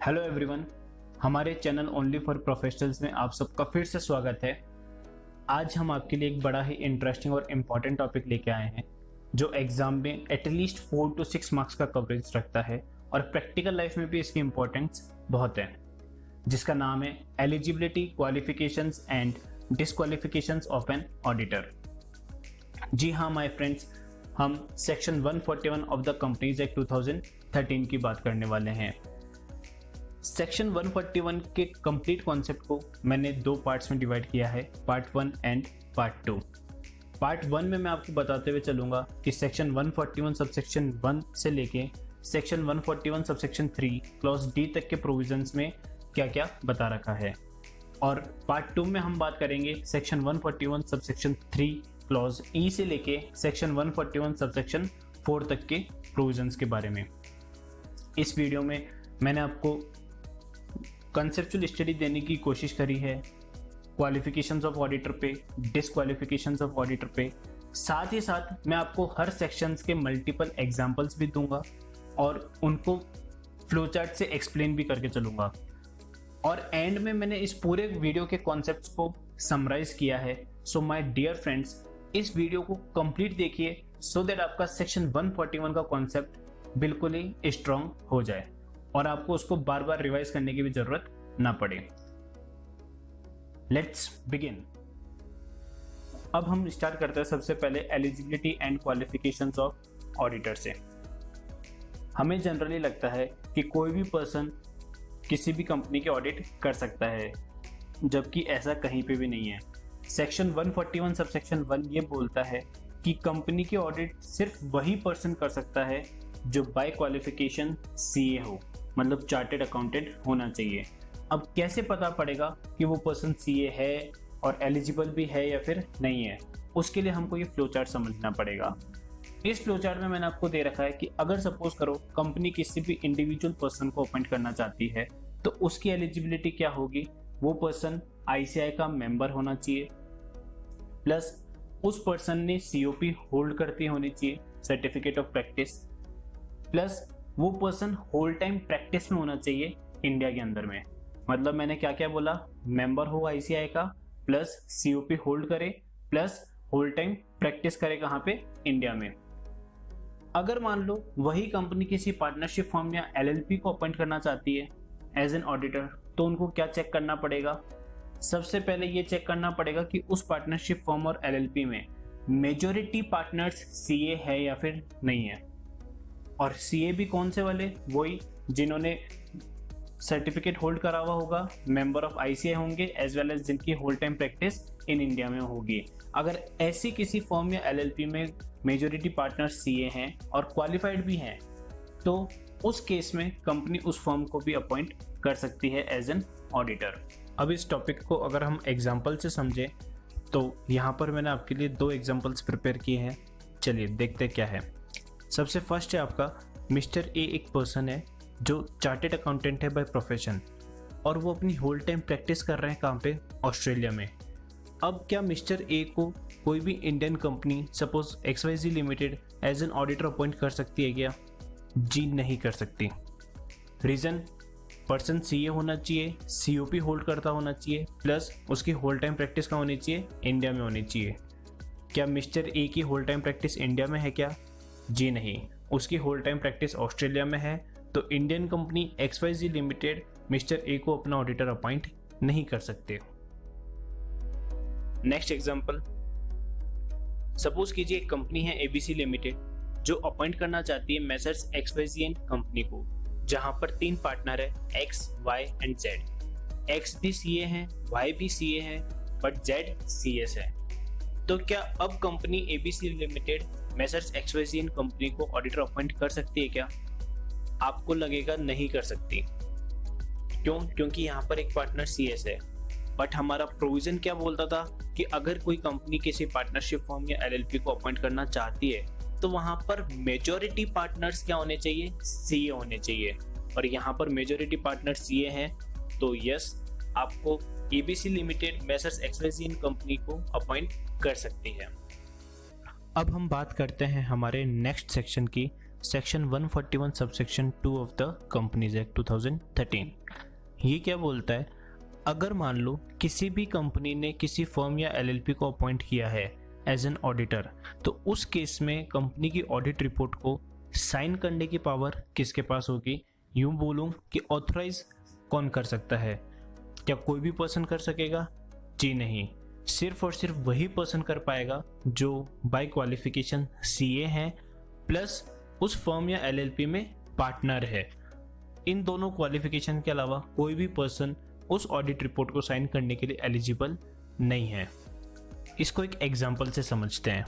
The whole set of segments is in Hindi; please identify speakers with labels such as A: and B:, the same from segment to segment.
A: हेलो एवरीवन, हमारे चैनल ओनली फॉर प्रोफेशनल्स में आप सबका फिर से स्वागत है। आज हम आपके लिए एक बड़ा ही इंटरेस्टिंग और इम्पॉर्टेंट टॉपिक लेके आए हैं जो एग्जाम में एटलीस्ट 4 to 6 मार्क्स का कवरेज रखता है और प्रैक्टिकल लाइफ में भी इसकी इम्पोर्टेंस बहुत है, जिसका नाम है eligibility, qualifications and disqualifications of an auditor. जी हाँ माय फ्रेंड्स, हम section 141 of the companies act 2013 की बात करने वाले हैं। सेक्शन 141 के कंप्लीट कॉन्सेप्ट को मैंने दो पार्ट्स में डिवाइड किया है, पार्ट 1 एंड पार्ट 2। पार्ट 1 में मैं आपको बताते हुए चलूंगा कि सेक्शन 141 सबसेक्शन 1 से लेके सेक्शन 141 सबसेक्शन 3 क्लॉज डी तक के प्रोविजंस में क्या क्या बता रखा है, और पार्ट 2 में हम बात करेंगे सेक्शन 141 सबसेक्शन 3 क्लॉज ई से लेके सेक्शन 141 सबसेक्शन 4 तक के प्रोविजंस के बारे में। इस वीडियो में मैंने आपको कंसेप्चुअल स्टडी देने की कोशिश करी है क्वालिफिकेशंस ऑफ ऑडिटर पे, डिसक्वालिफिकेशंस ऑफ ऑडिटर पे। साथ ही साथ मैं आपको हर सेक्शंस के मल्टीपल एग्जांपल्स भी दूंगा और उनको फ्लो चार्ट से एक्सप्लेन भी करके चलूंगा। और एंड में मैंने इस पूरे वीडियो के कॉन्सेप्ट्स को समराइज किया है। सो माय डियर फ्रेंड्स, इस वीडियो को कंप्लीट देखिए सो दैट आपका सेक्शन 141 का कॉन्सेप्ट बिल्कुल ही स्ट्रांग हो जाए और आपको उसको बार बार रिवाइज करने की भी जरूरत ना पड़े। Let's begin. अब हम स्टार्ट करते हैं सबसे पहले eligibility and qualifications of auditor से। हमें जनरली लगता है कि कोई भी पर्सन किसी भी कंपनी के ऑडिट कर सकता है, जबकि ऐसा कहीं पे भी नहीं है। सेक्शन 141 सबसेक्शन 1 ये बोलता है कि कंपनी के ऑडिट सिर्फ वही पर्सन कर सकता है जो बाय क्वालिफिकेशन सीए हो, मतलब चार्टेड अकाउंटेंट होना चाहिए। अब कैसे पता पड़ेगा कि वो पर्सन सीए है और एलिजिबल भी है या फिर नहीं है, उसके लिए हमको ये फ्लो चार्ट समझना पड़ेगा। इस फ्लो चार्ट में मैंने आपको दे रखा है कि अगर सपोज करो कंपनी किसी भी इंडिविजुअल पर्सन को अपॉइंट करना चाहती है तो उसकी एलिजिबिलिटी क्या होगी। वो पर्सन आईसीआई का मेंबर होना चाहिए, प्लस उस पर्सन ने सीओपी होल्ड करती होनी चाहिए, सर्टिफिकेट ऑफ प्रैक्टिस, प्लस वो पर्सन होल टाइम प्रैक्टिस में होना चाहिए इंडिया के अंदर में। मतलब मैंने क्या क्या बोला, मेंबर हो आईसीआई का, प्लस सीओपी होल्ड करे, प्लस होल टाइम प्रैक्टिस करे कहाँ पे, इंडिया में। अगर मान लो वही कंपनी किसी पार्टनरशिप फर्म या एलएलपी को अपॉइंट करना चाहती है एज एन ऑडिटर, तो उनको क्या चेक करना पड़ेगा। सबसे पहले ये चेक करना पड़ेगा कि उस पार्टनरशिप फर्म और एलएलपी में मेजॉरिटी पार्टनर्स सीए है या फिर नहीं है। और सीए भी कौन से वाले, वही जिन्होंने सर्टिफिकेट होल्ड करा हुआ होगा, मेंबर ऑफ आईसीआई होंगे, एज वेल एज जिनकी whole time practice in India में होगी। अगर ऐसी किसी फर्म या एलएलपी में मेजॉरिटी पार्टनर सीए हैं और क्वालिफाइड भी हैं, तो उस केस में कंपनी उस फर्म को भी अपॉइंट कर सकती है एज एन ऑडिटर। अब इस टॉपिक को अगर हम एग्जाम्पल से समझें तो यहाँ पर मैंने आपके लिए दो एग्जाम्पल्स प्रिपेयर किए हैं। चलिए देखते क्या है। सबसे फर्स्ट है आपका मिस्टर ए, एक पर्सन है जो चार्टेड अकाउंटेंट है बाय प्रोफेशन, और वो अपनी होल टाइम प्रैक्टिस कर रहे हैं कहाँ पे, ऑस्ट्रेलिया में। अब क्या मिस्टर ए को कोई भी Indian company suppose XYZ limited as an auditor appoint कर सकती है क्या? जी नहीं कर सकती। रीज़न, पर्सन सीए होना चाहिए, सीओपी होल्ड करता होना चाहिए, प्लस उसकी होल टाइम प्रैक्टिस कहाँ होनी चाहिए, इंडिया में होनी चाहिए। क्या मिस्टर ए की होल टाइम प्रैक्टिस इंडिया में है क्या? जी नहीं, उसकी होल टाइम प्रैक्टिस ऑस्ट्रेलिया में है। तो Indian company XYZ limited mister A को अपना ऑडिटर अपॉइंट नहीं कर सकते। नेक्स्ट एग्जांपल, सपोज कीजिए एक कंपनी है ABC लिमिटेड जो अपॉइंट करना चाहती है मेसर्स XYZ एंड कंपनी को, जहां पर 3 पार्टनर है X, Y and Z। X भी सीए हैं, Y भी सीए हैं, बट Z CS है। तो क्या अब company ABC limited messrs XYZ and company को ऑडिटर अपॉइंट कर सकती है क्या? आपको लगेगा नहीं कर सकती। क्यों? क्योंकि यहाँ पर एक पार्टनर CS है। बट हमारा प्रोविजन क्या बोलता था कि अगर कोई कंपनी किसी पार्टनरशिप फर्म या एलएलपी को अपॉइंट करना चाहती है तो वहां पर मेजॉरिटी पार्टनर्स क्या होने चाहिए, सीए होने चाहिए। और यहाँ पर मेजॉरिटी पार्टनर सीए हैं, तो यस, आपको ABC limited messrs XYZ company को अपॉइंट कर सकती है। अब हम बात करते हैं हमारे नेक्स्ट सेक्शन की, section 141 subsection 2 of the companies act 2013। ये क्या बोलता है, अगर मान लो किसी भी कंपनी ने किसी फर्म या एलएलपी को अपॉइंट किया है एज एन ऑडिटर, तो उस केस में कंपनी की ऑडिट रिपोर्ट को साइन करने की पावर किसके पास होगी? यूं बोलूं कि ऑथराइज कौन कर सकता है? क्या कोई भी पर्सन कर सकेगा? जी नहीं, सिर्फ और सिर्फ वही पर्सन कर पाएगा जो बाय क्वालिफिकेशन सीए है प्लस उस फर्म या एलएलपी में पार्टनर है। इन दोनों क्वालिफिकेशन के अलावा कोई भी पर्सन उस ऑडिट रिपोर्ट को साइन करने के लिए एलिजिबल नहीं है। इसको एक एग्जांपल से समझते हैं।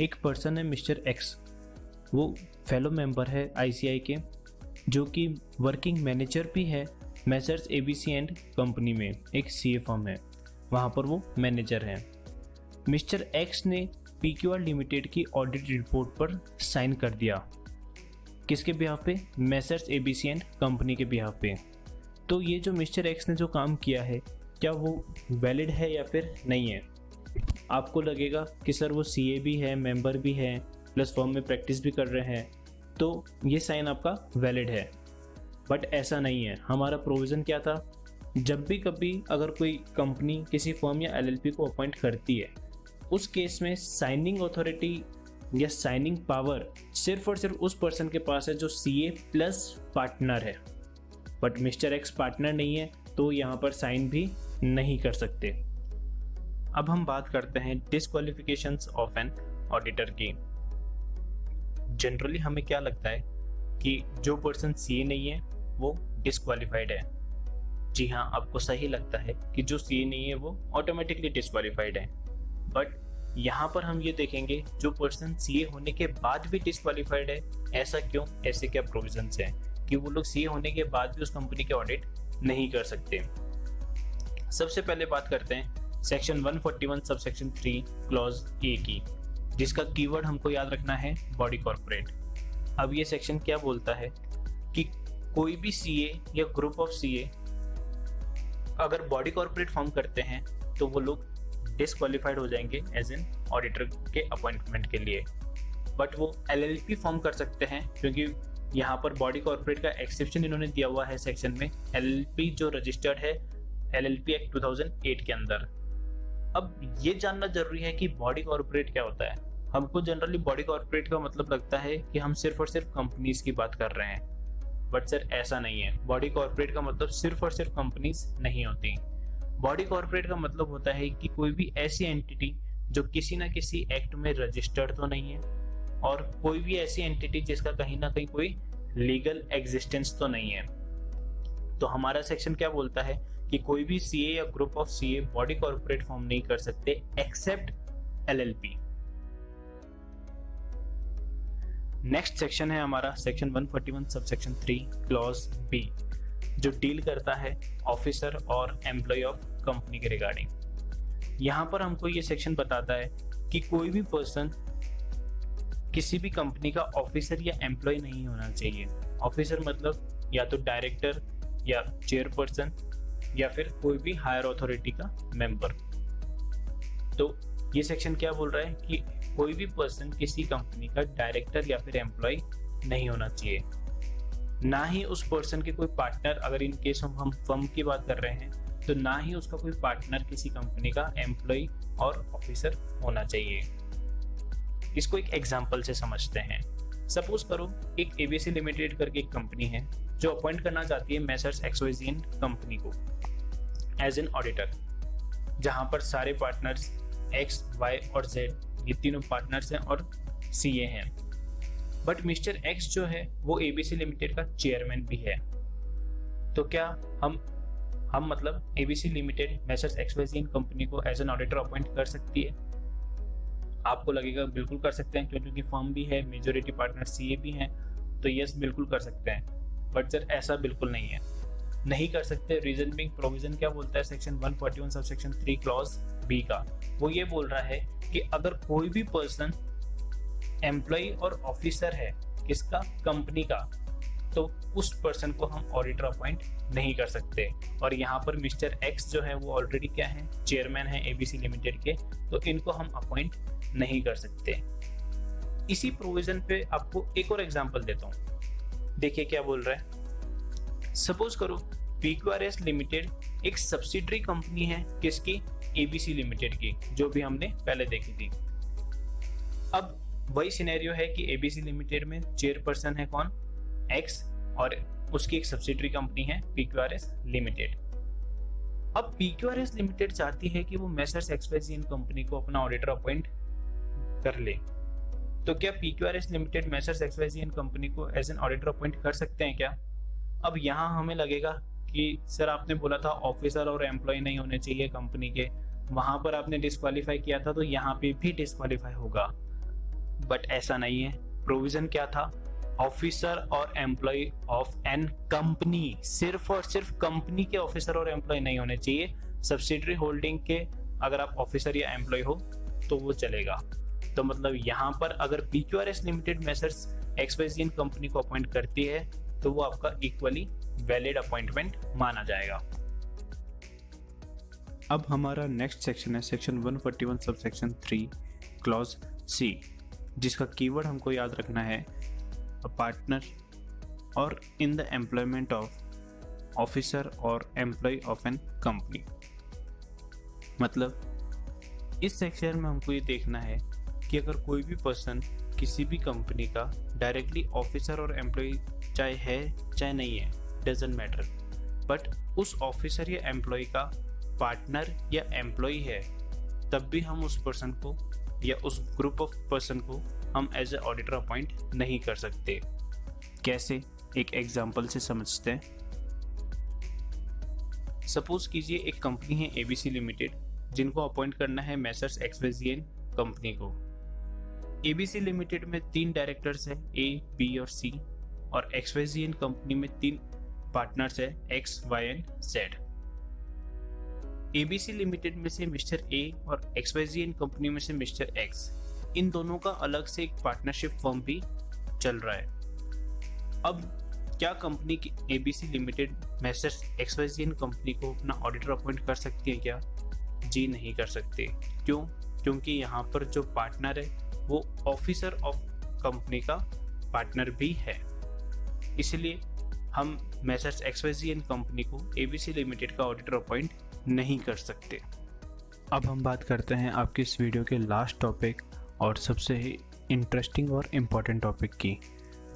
A: एक पर्सन है मिस्टर एक्स, वो फेलो मेंबर है आईसीआई के, जो कि वर्किंग मैनेजर भी है मेसर्स एबीसी एंड कंपनी में, एक सीए फर्म है, वहाँ पर वो मैनेजर हैं। मिस्टर एक्स ने पीक्यूआर लिमिटेड की ऑडिट रिपोर्ट पर साइन कर दिया। किसके बिहाफ पे? मेसर्स एबीसी एंड कंपनी के बिहाफ पे। तो ये जो मिस्टर एक्स ने जो काम किया है, क्या वो वैलिड है या फिर नहीं है? आपको लगेगा कि सर वो सीए भी है, मेंबर भी है, प्लस फर्म में प्रैक्टिस भी कर रहे हैं, तो ये साइन आपका वैलिड है। बट ऐसा नहीं है। हमारा प्रोविज़न क्या था, जब भी कभी अगर कोई कंपनी किसी फर्म या एलएलपी को अपॉइंट करती है, उस केस में साइनिंग अथॉरिटी या साइनिंग पावर सिर्फ और सिर्फ उस पर्सन के पास है जो सीए प्लस पार्टनर है। बट मिस्टर एक्स पार्टनर नहीं है, तो यहाँ पर साइन भी नहीं कर सकते। अब हम बात करते हैं डिस्क्वालिफिकेशंस ऑफ एन ऑडिटर की। जनरली हमें क्या लगता है कि जो पर्सन सीए नहीं है वो डिस्क्वालिफाइड है। जी हाँ, आपको सही लगता है कि जो सीए नहीं है वो ऑटोमेटिकली डिस्क्वालिफाइड है। बट यहाँ पर हम ये देखेंगे जो पर्सन सीए होने के बाद भी डिस्क्वालिफाइड है, ऐसा क्यों? ऐसे क्या प्रोविजंस हैं कि वो लोग सीए होने के बाद भी उस कंपनी के ऑडिट नहीं कर सकते? सबसे पहले बात करते हैं सेक्शन 141 सबसेक्शन 3 क्लॉज ए की, जिसका कीवर्ड हमको याद रखना है बॉडी कॉर्पोरेट। अब ये सेक्शन क्या बोलता है कि कोई भी सीए या ग्रुप ऑफ सीए अगर बॉडी कॉर्पोरेट फॉर्म करते हैं तो वो लोग डिस्क्वालिफाइड हो जाएंगे एज एन ऑडिटर के अपॉइंटमेंट के लिए। बट वो एलएलपी फॉर्म कर सकते हैं, क्योंकि यहाँ पर बॉडी कॉर्पोरेट का एक्सेप्शन इन्होंने दिया हुआ है सेक्शन में, एलएलपी जो रजिस्टर्ड है एलएलपी एक्ट 2008 के अंदर। अब ये जानना जरूरी है कि बॉडी कॉर्पोरेट क्या होता है। हमको जनरली बॉडी कॉर्पोरेट का मतलब लगता है कि हम सिर्फ और सिर्फ कंपनीज की बात कर रहे हैं, बट सर ऐसा नहीं है। बॉडी कॉर्पोरेट का मतलब सिर्फ और सिर्फ कंपनीज नहीं होती। बॉडी कॉर्पोरेट का मतलब होता है कि कोई भी ऐसी एंटिटी जो किसी ना किसी एक्ट में रजिस्टर्ड तो नहीं है, और कोई भी ऐसी एंटिटी जिसका कहीं ना कहीं कोई लीगल एग्जिस्टेंस तो नहीं है। तो हमारा सेक्शन क्या बोलता है कि कोई भी सीए या group of CA body corporate form नहीं कर सकते एक्सेप्ट एलएलपी। नेक्स्ट सेक्शन है हमारा सेक्शन 141 सबसेक्शन 3 क्लॉज बी, जो डील करता है ऑफिसर और एम्प्लॉय ऑफ कंपनी के रिगार्डिंग। यहाँ पर हमको ये सेक्शन बताता है कि कोई भी पर्सन किसी भी कंपनी का ऑफिसर या एम्प्लॉय नहीं होना चाहिए। ऑफिसर मतलब या तो डायरेक्टर या चेयरपर्सन या फिर कोई भी हायर अथॉरिटी का मेंबर। तो ये सेक्शन क्या बोल रहा है कि कोई भी पर्सन किसी कंपनी का डायरेक्टर या फिर एम्प्लॉय नहीं होना चाहिए, ना ही उस पर्सन के कोई पार्टनर। अगर इन केस हम फर्म की बात कर रहे हैं तो ना ही उसका कोई पार्टनर किसी कंपनी का एम्प्लॉय और ऑफिसर होना चाहिए। इसको एक एग्जांपल से समझते हैं। सपोज करो एक एबीसी लिमिटेड करके एक कंपनी है जो अपॉइंट करना चाहती है मेसर्स एक्सवाईजी कंपनी को एज एन ऑडिटर, जहां पर सारे पार्टनर्स एक्स, वाई और जेड ये तीनों पार्टनर्स हैं और सीए हैं। बट मिस्टर एक्स जो है वो एबीसी लिमिटेड का चेयरमैन भी है। तो क्या हम मतलब ABC limited messrs XYZ company को एज एन ऑडिटर अपॉइंट कर सकती है? आपको लगेगा बिल्कुल कर सकते हैं, क्योंकि फर्म भी है, मेजोरिटी पार्टनर सीए भी हैं, तो यस बिल्कुल कर सकते हैं। बट सर ऐसा बिल्कुल नहीं है, नहीं कर सकते। रीजन बिंग प्रोविजन क्या बोलता है सेक्शन 141 सबसेक्शन 3 क्लॉज बी का, वो ये बोल रहा है कि अगर कोई भी पर्सन एम्प्लॉय और ऑफिसर है किसका, कंपनी का, तो उस पर्सन को हम ऑडिटर अपॉइंट नहीं कर सकते। और यहाँ पर मिस्टर एक्स जो है वो ऑलरेडी क्या है, चेयरमैन है एबीसी लिमिटेड के, तो इनको हम अपॉइंट नहीं कर सकते। इसी प्रोविजन पे आपको एक और एग्जांपल देता हूँ। देखिए क्या बोल रहा है। सपोज करो PQRS लिमिटेड एक सब्सिडरी कंपनी है किसकी, ABC लिमिटेड की, जो भी हमने पहले देखी थी। अब वही सिनेरियो है कि ABC लिमिटेड में चेयरपर्सन है कौन, X, और उसकी एक सब्सिडरी कंपनी है PQRS लिमिटेड। अब PQRS लिमिटेड चाहती है कि वो मेसर्स XYZ कंपनी को अपना ऑडिटर अपॉइंट कर ले। तो क्या PQRS limited messrs XYZ company को एज एन ऑडिटर अपॉइंट कर सकते हैं क्या? अब यहाँ हमें लगेगा कि सर आपने बोला था ऑफिसर और एम्प्लॉय नहीं होने चाहिए कंपनी के, वहां पर आपने डिस्क्वालीफाई किया था, तो यहाँ पे भी डिस्क्वालीफाई होगा। बट ऐसा नहीं है। प्रोविजन क्या था, ऑफिसर और एम्प्लॉय ऑफ एन कंपनी, सिर्फ और सिर्फ कंपनी के ऑफिसर और एम्प्लॉय नहीं होने चाहिए। सब्सिडरी होल्डिंग के अगर आप ऑफिसर या एम्प्लॉय हो तो वो चलेगा। तो मतलब यहाँ पर अगर PQRS limited messrs XYZ company को अपॉइंट करती है तो वो आपका इक्वली वैलिड अपॉइंटमेंट माना जाएगा। अब हमारा नेक्स्ट सेक्शन है section 141 sub section 3 clause C, जिसका कीवर्ड हमको याद रखना है अ पार्टनर और in the employment of officer और एम्प्लॉय ऑफ एन कंपनी। मतलब इस सेक्शन में हमको ये देखना है कि अगर कोई भी पर्सन किसी भी कंपनी का डायरेक्टली ऑफिसर और एम्प्लॉय चाहे है चाहे नहीं है, डजंट मैटर, बट उस ऑफिसर या एम्प्लॉय का पार्टनर या एम्प्लॉय है, तब भी हम उस पर्सन को या उस ग्रुप ऑफ पर्सन को हम एज ए ऑडिटर अपॉइंट नहीं कर सकते। कैसे, एक एग्जांपल से समझते हैं। सपोज कीजिए एक कंपनी है ABC लिमिटेड, जिनको अपॉइंट करना है मेसर्स XYZ कंपनी को। ABC लिमिटेड में 3 डायरेक्टर्स है, A, B और C, और XYZ कंपनी में 3 पार्टनर्स है, X, Y and Z। ABC limited में से मिस्टर A और XYZ कंपनी में से मिस्टर X, इन दोनों का अलग से एक पार्टनरशिप फर्म भी चल रहा है। अब क्या कंपनी की ABC limited messrs XYZ company को अपना ऑडिटर अपॉइंट कर सकती है क्या? जी नहीं कर सकते। क्यों? क्योंकि यहाँ पर जो पार्टनर है वो ऑफिसर ऑफ कंपनी का पार्टनर भी है, इसलिए हम मेसर्स XYZ कंपनी को ABC लिमिटेड का ऑडिटर अपॉइंट नहीं कर सकते। अब हम बात करते हैं आपकी इस वीडियो के लास्ट टॉपिक और सबसे ही इंटरेस्टिंग और इम्पॉर्टेंट टॉपिक की,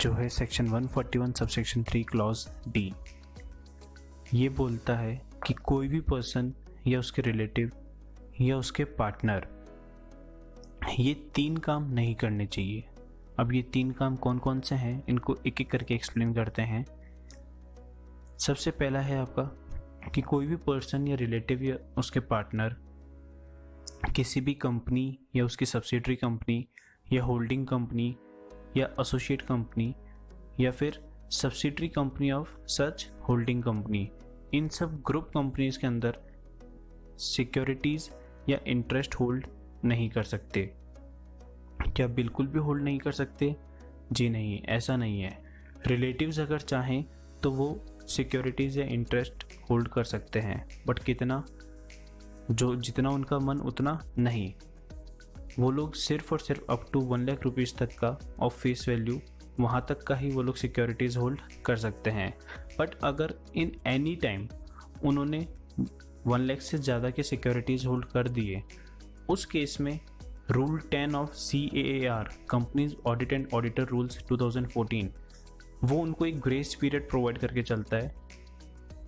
A: जो है section 141 sub section 3 clause D। ये बोलता है कि कोई भी पर्सन या उसके रिलेटिव या उसके पार्टनर ये 3 काम नहीं करने चाहिए। अब ये 3 काम कौन कौन से हैं, इनको एक एक करके एक्सप्लेन करते हैं। सबसे पहला है आपका कि कोई भी पर्सन या रिलेटिव या उसके पार्टनर किसी भी कंपनी या उसकी सब्सिडरी कंपनी या होल्डिंग कंपनी या एसोसिएट कंपनी या फिर subsidiary company of such holding company, इन सब ग्रुप कंपनीज के अंदर सिक्योरिटीज़ या इंटरेस्ट होल्ड नहीं कर सकते। क्या बिल्कुल भी होल्ड नहीं कर सकते? जी नहीं, ऐसा नहीं है। रिलेटिव्स अगर चाहें तो वो सिक्योरिटीज़ या इंटरेस्ट होल्ड कर सकते हैं, बट कितना, जो जितना उनका मन उतना नहीं। वो लोग सिर्फ और सिर्फ अप टू 1 लाख रुपीज़ तक का ऑफ फेस वैल्यू, वहाँ तक का ही वो लोग सिक्योरिटीज़ होल्ड कर सकते हैं। बट अगर इन एनी टाइम उन्होंने 1 लाख से ज़्यादा के सिक्योरिटीज़ होल्ड कर दिए, उस केस में rule 10 of CAAR companies audit and auditor rules 2014, वो उनको एक ग्रेस पीरियड प्रोवाइड करके चलता है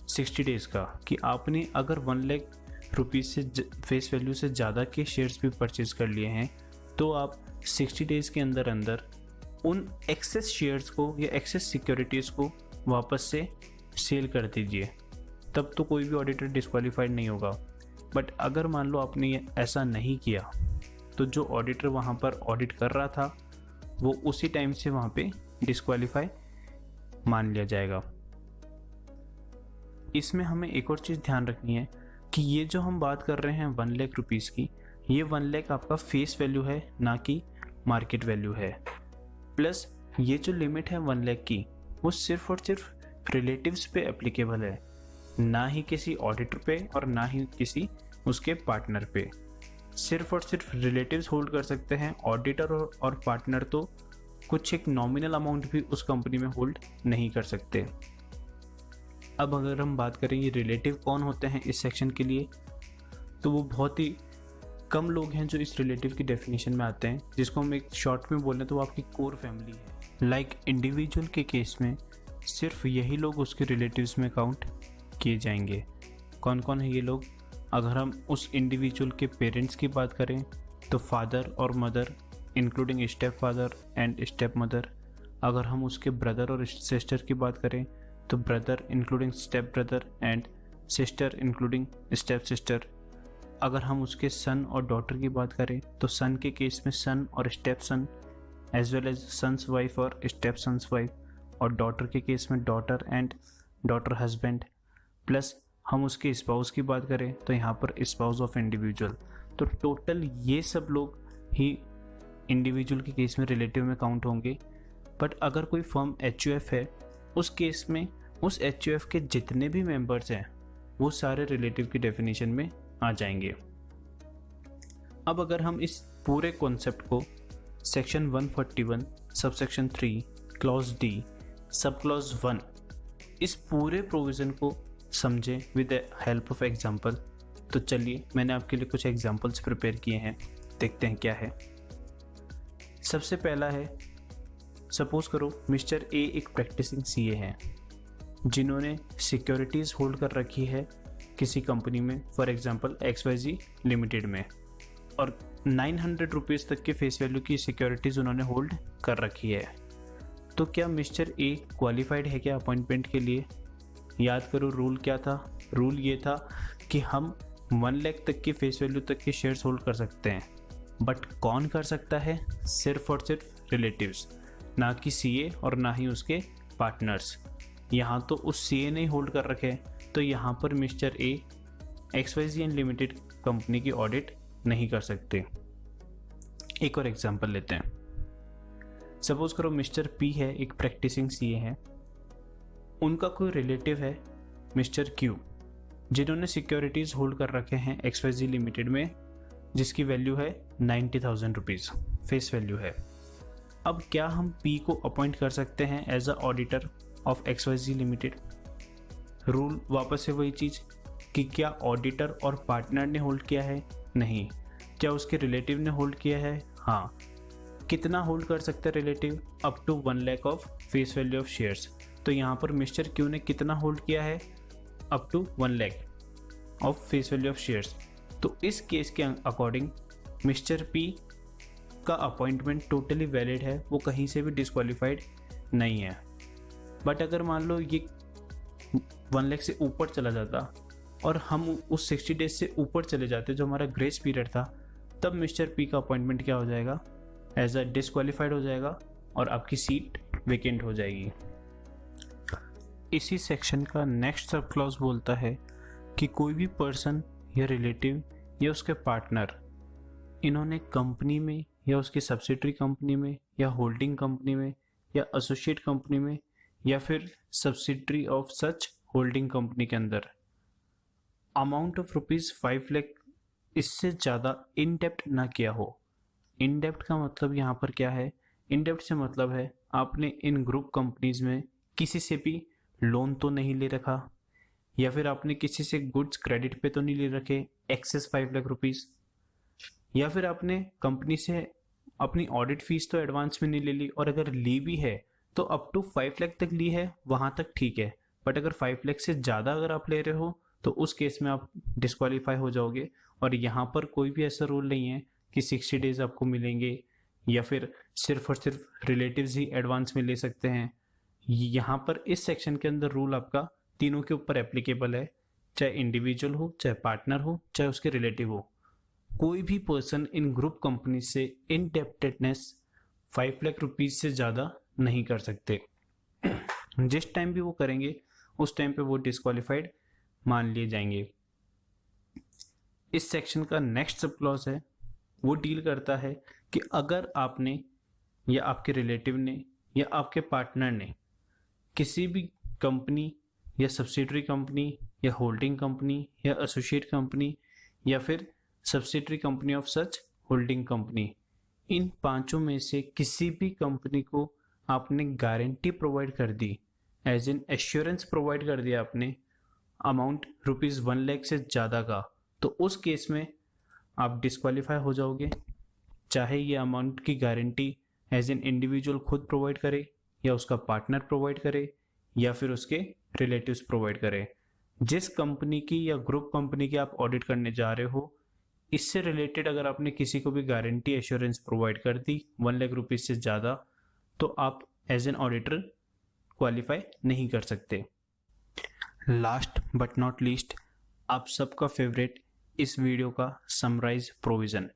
A: 60 डेज़ का, कि आपने अगर 1 लाख रुपीज़ से फेस वैल्यू से ज़्यादा के शेयर्स भी परचेज कर लिए हैं तो आप 60 डेज़ के अंदर अंदर उन एक्सेस शेयर्स को या एक्सेस सिक्योरिटीज़ को वापस से सेल कर दीजिए, तब तो कोई भी ऑडिटर डिस्क्वालीफाइड नहीं होगा। बट अगर मान लो आपने ऐसा नहीं किया तो जो ऑडिटर वहाँ पर ऑडिट कर रहा था वो उसी टाइम से वहाँ पे डिस्क्वालीफाई मान लिया जाएगा। इसमें हमें एक और चीज़ ध्यान रखनी है कि ये जो हम बात कर रहे हैं 1 लाख रुपीज़ की, ये 1 लाख आपका फेस वैल्यू है, ना कि मार्केट वैल्यू है। प्लस ये जो लिमिट है 1 लाख की, वो सिर्फ और सिर्फ रिलेटिव्स पे एप्लीकेबल है, ना ही किसी ऑडिटर पे और ना ही किसी उसके पार्टनर पे। सिर्फ और सिर्फ रिलेटिव्स होल्ड कर सकते हैं, ऑडिटर और पार्टनर तो कुछ एक नॉमिनल अमाउंट भी उस कंपनी में होल्ड नहीं कर सकते। अब अगर हम बात करें ये रिलेटिव कौन होते हैं इस सेक्शन के लिए, तो वो बहुत ही कम लोग हैं जो इस रिलेटिव की डेफिनेशन में आते हैं, जिसको हम एक शॉर्ट में बोलें तो वो आपकी कोर फैमिली है। लाइक इंडिविजुअल के केस में सिर्फ यही लोग उसके रिलेटिव्स में काउंट किए जाएंगे। कौन कौन है ये लोग? अगर हम उस इंडिविजुअल के पेरेंट्स की बात करें तो फादर और mother including step father and step mother. अगर हम उसके ब्रदर और सिस्टर की बात करें तो brother including step brother and sister including step sister. अगर हम उसके सन और डॉटर की बात करें तो सन के केस में सन और step son as well as son's wife और स्टेप सन्स वाइफ, और डॉटर के केस में daughter and daughter husband. Plus हम उसके स्पाउस की बात करें तो यहाँ पर स्पाउस ऑफ इंडिविजुअल। तो टोटल ये सब लोग ही इंडिविजुअल के केस में रिलेटिव में काउंट होंगे। बट अगर कोई फर्म HUF है, उस केस में उस HUF के जितने भी मेंबर्स हैं वो सारे रिलेटिव की डेफिनेशन में आ जाएंगे। अब अगर हम इस पूरे कॉन्सेप्ट को section 141 subsection 3 clause D sub clause 1 इस पूरे प्रोविज़न को समझें with the help of example, तो चलिए मैंने आपके लिए कुछ एग्जांपल्स प्रिपेयर किए हैं, देखते हैं क्या है। सबसे पहला है, सपोज करो मिस्टर ए एक प्रैक्टिसिंग CA हैं जिन्होंने सिक्योरिटीज़ होल्ड कर रखी है किसी कंपनी में, फॉर एग्जांपल XYZ लिमिटेड में, और 900 रुपीज़ तक के फेस वैल्यू की सिक्योरिटीज़ उन्होंने होल्ड कर रखी है। तो क्या मिस्टर ए क्वालिफाइड है क्या अपॉइंटमेंट के लिए? याद करो रूल क्या था। रूल ये था कि हम 1 लाख तक की फेस वैल्यू तक के शेयर्स होल्ड कर सकते हैं। बट कौन कर सकता है? सिर्फ और सिर्फ रिलेटिव्स, ना कि CA और ना ही उसके पार्टनर्स। यहाँ तो उस CA ने होल्ड कर रखे, तो यहाँ पर mister A XYZ limited company की ऑडिट नहीं कर सकते। एक और एग्जांपल लेते हैं। सपोज करो मिस्टर P है एक प्रैक्टिसिंग CA है, उनका कोई रिलेटिव है मिस्टर Q जिन्होंने सिक्योरिटीज़ होल्ड कर रखे हैं XYZ लिमिटेड में, जिसकी वैल्यू है 90,000 रुपीज़ फेस वैल्यू है। अब क्या हम P को अपॉइंट कर सकते हैं as a auditor of XYZ limited? Rule वापस से वही चीज़ कि क्या ऑडिटर और पार्टनर ने होल्ड किया है? नहीं। क्या उसके रिलेटिव ने होल्ड किया है? हाँ। कितना होल्ड कर सकते हैं relative? Up to 1 lakh of face value of shares. तो यहाँ पर मिस्टर Q ने कितना होल्ड किया है? Up to 1 lakh of face value of shares. तो इस केस के अकॉर्डिंग मिस्टर P का अपॉइंटमेंट टोटली वैलिड है, वो कहीं से भी डिस्क्वालीफाइड नहीं है। बट अगर मान लो ये 1 लाख से ऊपर चला जाता और हम उस 60 डेज से ऊपर चले जाते जो हमारा ग्रेस पीरियड था, तब मिस्टर P का अपॉइंटमेंट क्या हो जाएगा? एज अ डिस्क्वालीफाइड हो जाएगा और आपकी सीट वेकेंट हो जाएगी। इसी सेक्शन का नेक्स्ट सब क्लॉज बोलता है कि कोई भी पर्सन या रिलेटिव या उसके पार्टनर इन्होंने कंपनी में या उसकी सब्सिडरी कंपनी में या होल्डिंग कंपनी में या एसोसिएट कंपनी में या फिर subsidiary of such holding company के अंदर अमाउंट ऑफ ₹5 लाख इससे ज़्यादा इन डेप्थ ना किया हो। इन डेप्थ का मतलब यहाँ पर क्या है? इन डेप्थ से मतलब है आपने इन ग्रुप कंपनीज में किसी से भी लोन तो नहीं ले रखा, या फिर आपने किसी से गुड्स क्रेडिट पे तो नहीं ले रखे एक्सेस 5 लाख रुपीज़, या फिर आपने कंपनी से अपनी ऑडिट फीस तो एडवांस में नहीं ले ली, और अगर ली भी है तो अप टू 5 लाख तक ली है, वहाँ तक ठीक है। बट अगर 5 लाख से ज़्यादा अगर आप ले रहे हो तो उस केस में आप डिस्क्वालीफाई हो जाओगे। और यहाँ पर कोई भी ऐसा रूल नहीं है कि 60 डेज आपको मिलेंगे या फिर सिर्फ और सिर्फ रिलेटिव्स ही एडवांस में ले सकते हैं। यहाँ पर इस सेक्शन के अंदर रूल आपका तीनों के ऊपर एप्लीकेबल है, चाहे इंडिविजुअल हो, चाहे पार्टनर हो, चाहे उसके रिलेटिव हो। कोई भी पर्सन इन ग्रुप कंपनी से इनडेप्टेडनेस 5 लाख रुपीज़ से ज़्यादा नहीं कर सकते। जिस टाइम भी वो करेंगे उस टाइम पे वो डिस्क्वालीफाइड मान लिए जाएंगे। इस सेक्शन का नेक्स्ट सब क्लॉज है, वो डील करता है कि अगर आपने या आपके रिलेटिव ने या आपके पार्टनर ने किसी भी कंपनी या सब्सिडरी कंपनी या होल्डिंग कंपनी या एसोसिएट कंपनी या फिर subsidiary company of such holding company. इन पांचों में से किसी भी कंपनी को आपने गारंटी प्रोवाइड कर दी, एज इन एश्योरेंस प्रोवाइड कर दिया आपने अमाउंट ₹1 लाख से ज़्यादा का, तो उस केस में आप डिस्क्वालीफाई हो जाओगे। चाहे ये अमाउंट की गारंटी एज एन इंडिविजुअल खुद प्रोवाइड करे, या उसका पार्टनर प्रोवाइड करे, या फिर उसके रिलेटिव्स प्रोवाइड करे। जिस कंपनी की या ग्रुप कंपनी की आप ऑडिट करने जा रहे हो, इससे रिलेटेड अगर आपने किसी को भी गारंटी एश्योरेंस प्रोवाइड कर दी ₹1 लाख से ज़्यादा, तो आप एज एन ऑडिटर क्वालिफाई नहीं कर सकते। लास्ट बट नॉट लीस्ट, आप सबका फेवरेट इस वीडियो का समराइज प्रोविज़न।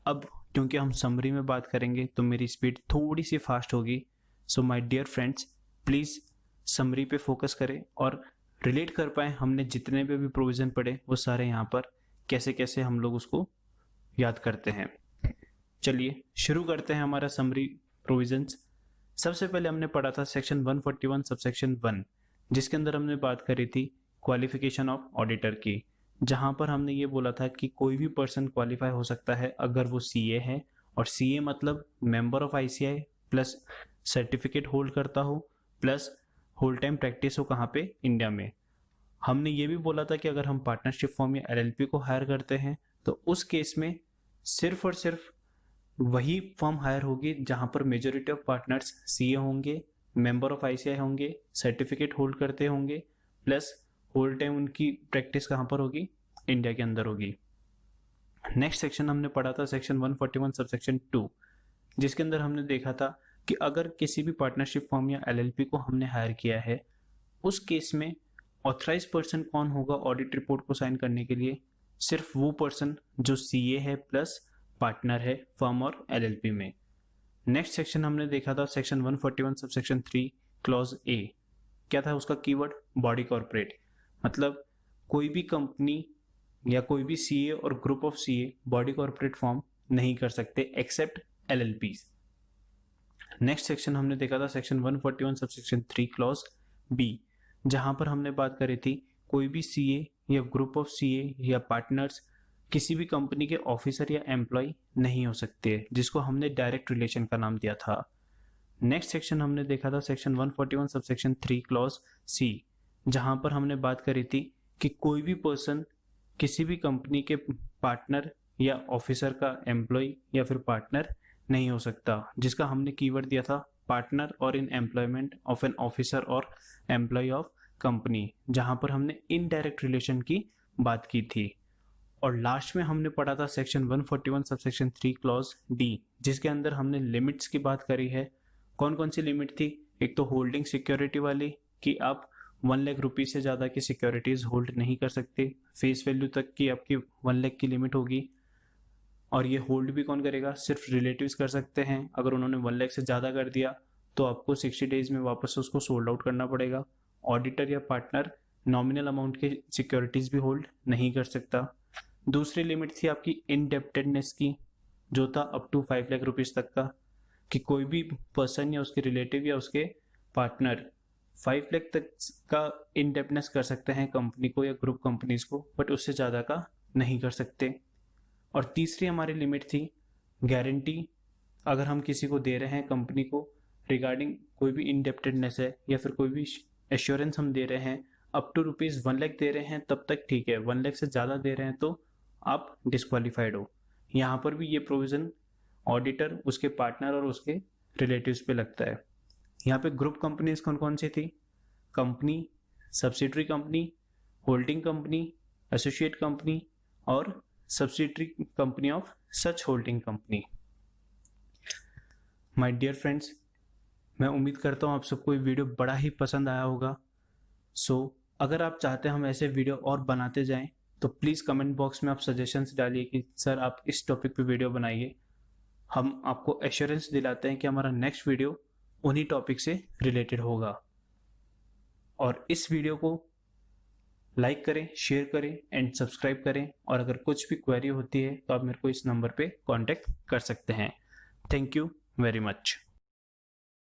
A: अब क्योंकि हम समरी में बात करेंगे तो मेरी स्पीड थोड़ी सी फास्ट होगी, so my dear friends please summary पे फोकस करें और रिलेट कर पाएँ हमने जितने भी प्रोविज़न पढ़े वो सारे यहाँ पर कैसे कैसे हम लोग उसको याद करते हैं। चलिए शुरू करते हैं हमारा समरी प्रोविजंस। सबसे पहले हमने पढ़ा था सेक्शन 141 सबसेक्शन 1, जिसके अंदर हमने बात करी थी क्वालिफिकेशन ऑफ ऑडिटर की, जहां पर हमने ये बोला था कि कोई भी पर्सन क्वालिफाई हो सकता है अगर वो सीए है, और सीए मतलब member of ICI plus certificate hold करता हो प्लस होल टाइम प्रैक्टिस हो कहाँ पे, इंडिया में। हमने ये भी बोला था कि अगर हम पार्टनरशिप फॉर्म या एलएलपी को हायर करते हैं तो उस केस में सिर्फ और सिर्फ वही फर्म हायर होगी जहां पर मेजोरिटी ऑफ पार्टनर्स सीए होंगे, मेंबर ऑफ आईसीआई होंगे, सर्टिफिकेट होल्ड करते होंगे, प्लस होल टाइम उनकी प्रैक्टिस कहां पर होगी, इंडिया के अंदर होगी। नेक्स्ट सेक्शन हमने पढ़ा था सेक्शन 141 सबसेक्शन 2, जिसके अंदर हमने देखा था कि अगर किसी भी पार्टनरशिप फर्म या एलएलपी को हमने हायर किया है, उस केस में ऑथराइज पर्सन कौन होगा ऑडिट रिपोर्ट को साइन करने के लिए, सिर्फ वो पर्सन जो सीए है प्लस पार्टनर है फर्म और एलएलपी में। नेक्स्ट सेक्शन हमने देखा था सेक्शन 141 सबसेक्शन 3 क्लॉज ए। क्या था उसका कीवर्ड, बॉडी कॉर्पोरेट, मतलब कोई भी कंपनी या कोई भी सीए और group of CA body corporate form नहीं कर सकते एक्सेप्ट एलएलपी। नेक्स्ट सेक्शन हमने देखा था सेक्शन 141 सबसेक्शन 3 क्लॉज बी, जहां पर हमने बात करी थी कोई भी सीए या ग्रुप ऑफ सीए या पार्टनर्स किसी भी कंपनी के ऑफिसर या एम्प्लॉय नहीं हो सकते, जिसको हमने डायरेक्ट रिलेशन का नाम दिया था। नेक्स्ट सेक्शन हमने देखा था सेक्शन 141 सबसेक्शन 3 क्लॉज सी, जहां पर हमने बात करी थी कि कोई भी पर्सन किसी भी कंपनी के पार्टनर या ऑफिसर का एम्प्लॉय या फिर पार्टनर नहीं हो सकता, जिसका हमने कीवर्ड दिया था पार्टनर और in employment of an officer और एम्प्लॉय ऑफ कंपनी, जहां पर हमने इनडायरेक्ट रिलेशन की बात की थी। और लास्ट में हमने पढ़ा था सेक्शन 141 सबसेक्शन 3 क्लॉज डी, जिसके अंदर हमने लिमिट्स की बात करी है। कौन कौन सी लिमिट थी, एक तो होल्डिंग सिक्योरिटी वाली कि आप ₹1 लाख से ज़्यादा की सिक्योरिटीज होल्ड नहीं कर सकते, फेस वैल्यू तक की आपकी 1 लाख की लिमिट होगी, और ये होल्ड भी कौन करेगा, सिर्फ रिलेटिव्स कर सकते हैं। अगर उन्होंने 1 लाख से ज़्यादा कर दिया तो आपको 60 डेज में वापस उसको सोल्ड आउट करना पड़ेगा। ऑडिटर या पार्टनर नॉमिनल अमाउंट की सिक्योरिटीज भी होल्ड नहीं कर सकता। दूसरी लिमिट थी आपकी इनडेप्टेडनेस की, जो था अप टू 5 लाख रुपीस तक का, कि कोई भी पर्सन या उसके रिलेटिव या उसके पार्टनर 5 लाख तक का इनडेप्टनेस कर सकते हैं कंपनी को या ग्रुप कंपनीज को, बट उससे ज़्यादा का नहीं कर सकते। और तीसरी हमारी लिमिट थी गारंटी, अगर हम किसी को दे रहे हैं कंपनी को रिगार्डिंग कोई भी इनडेप्टेडनेस है या फिर कोई भी एश्योरेंस हम दे रहे हैं, अप टू ₹1 लाख दे रहे हैं तब तक ठीक है, 1 लाख से ज़्यादा दे रहे हैं तो आप डिस्क्वालीफाइड हो। यहाँ पर भी ये प्रोविज़न ऑडिटर, उसके पार्टनर और उसके रिलेटिव्स पे लगता है। यहाँ पे ग्रुप कंपनीज कौन कौन सी थी, company, subsidiary company, holding company, associate company और subsidiary company of such holding company. My dear friends, मैं उम्मीद करता हूँ आप सबको ये वीडियो बड़ा ही पसंद आया होगा। अगर आप चाहते हैं हम ऐसे वीडियो और बनाते जाएं तो प्लीज़ कमेंट बॉक्स में आप सजेशंस डालिए कि सर आप इस टॉपिक पे वीडियो बनाइए। हम आपको एश्योरेंस दिलाते हैं कि हमारा नेक्स्ट वीडियो उन्हीं टॉपिक से रिलेटेड होगा। और इस वीडियो को लाइक करें, शेयर करें एंड सब्सक्राइब करें, और अगर कुछ भी क्वेरी होती है तो आप मेरे को इस नंबर पे कांटेक्ट कर सकते हैं। Thank you very much.